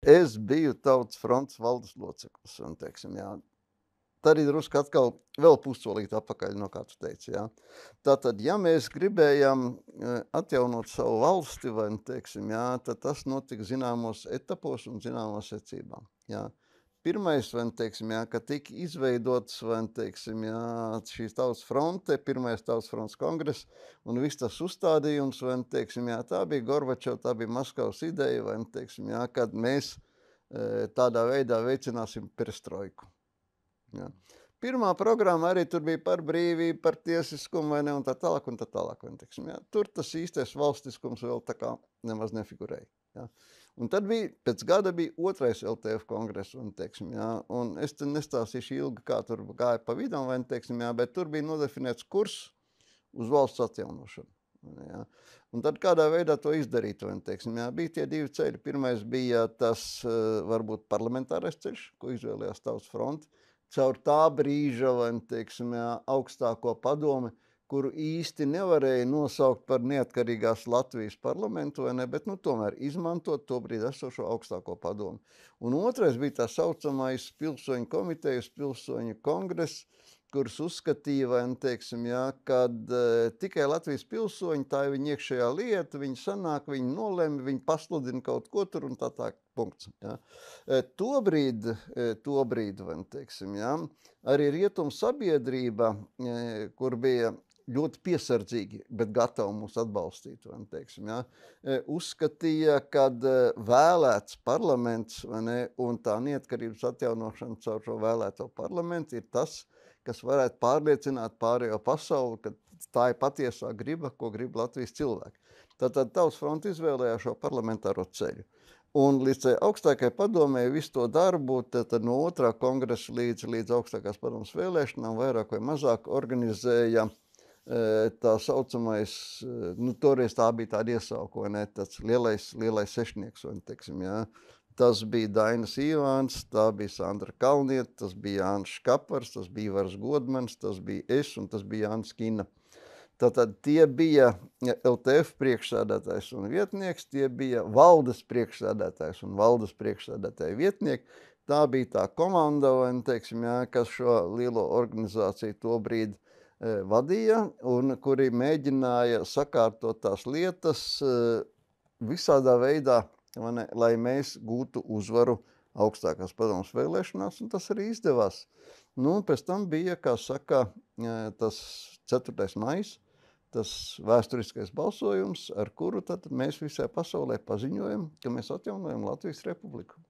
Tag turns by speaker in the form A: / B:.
A: Es biju Tautas frontes valdes loceklis, un, teiksim, jā. Tā arī drusku atkal vēl pussolīt atpakaļ, no kā tu teici, jā. Tātad, ja mēs gribējām atjaunot savu valsti, vai, nu, teiksim, jā, tad tas notika zināmos etapos un zināmos secībā, jā. Pirmais, vai, nu, teiksim, jā, kad tika izveidots, vai, nu, teiksim, jā, šīs Tautas fronte, pirmais Tautas frontes kongress un viss tas uzstādījums, vai, nu, teiksim, jā, tā bija Gorbačova, tā bija Maskavas ideja, vai, nu, teiksim, jā, kad mēs tādā veidā veicināsim perestroiku. Jā. Pirmā programma arī tur bija par brīvību, par tiesiskumu, vai ne, un tā tālāk, un tā tālāk. Un, teiksim, jā. Tur tas īstais valstiskums vēl tā kā nemaz nefigurēja. Jā. Un tad bija, pēc gada bija otrais LTF kongress, un, teiksim, jā, un es te nestāstīšu ilgi, kā tur gāja pa vidam, vai ne, teiksim, jā, bet tur bija nodefinēts kurs uz valsts atjaunošanu. Jā. Un tad kādā veidā to izdarīt, vai ne, teiksim, jā, bija tie divi ceļi. Pirmais bija tas varbūt parlamentārais ceļš, ko izvēlējās Tautas fronte, caur tā brīža, vai, nu, teiksim, jā, augstāko padomi, kuru īsti nevarēja nosaukt par neatkarīgās Latvijas parlamentu, vai ne, bet, nu, tomēr izmantot to brīdi esošo augstāko padomi. Un otrais bija tā saucamais pilsoņu komitejas, pilsoņu kongress, kurus uzskatīja, vai, nu, teiksim, jā, kad tikai Latvijas pilsoņi, tā ir viņa iekšējā lieta, viņi sanāk, viņi nolemj, viņi pasludina kaut ko tur un tā punkts. Jā. Tobrīd, vai, nu, teiksim, jā, arī rietumu sabiedrība, kur bija ļoti piesardzīgi, bet gatavi mūs atbalstīt, vai, nu, teiksim, jā, uzskatīja, kad vēlēts parlaments, vai ne, un tā neatkarības atjaunošana caur šo vēlēto parlamentu ir tas, kas varētu pārliecināt pārējo pasauli, ka tā ir patiesā griba, ko grib Latvijas cilvēki. Tātad Tautas fronte izvēlējās šo parlamentāro ceļu. Un līdz augstākajai padomē visu to darbu, tad no otrā kongresa līdz augstākās padomas vēlēšanām vairāk vai mazāk organizēja tā saucamais, nu, toreiz tā bija tāda iesauka, vai ne, tāds lielais sešnieks, vai, teiksim, jā. Tas bija Dainis Ivāns, tā bija Sandra Kalniete, tas bija Jānis Škapars, tas bija Ivars Godmans, tas bija es un tas bija Jānis Kina. Tātad tie bija LTF priekšsēdētājs un vietnieks, tie bija valdes priekšsēdētājs un valdes priekšsēdētāja vietnieki. Tā bija tā komanda, vai, nu, teiksim, jā, kas šo lielo organizāciju to brīdi vadīja un kuri mēģināja sakārtot tās lietas visādā veidā, ne, lai mēs gūtu uzvaru augstākās padomas vēlēšanās, un tas arī izdevās. Nu, pēc tam bija, kā saka, tas 4. maijs, tas vēsturiskais balsojums, ar kuru tad mēs visai pasaulē paziņojam, ka mēs atjaunojam Latvijas Republiku.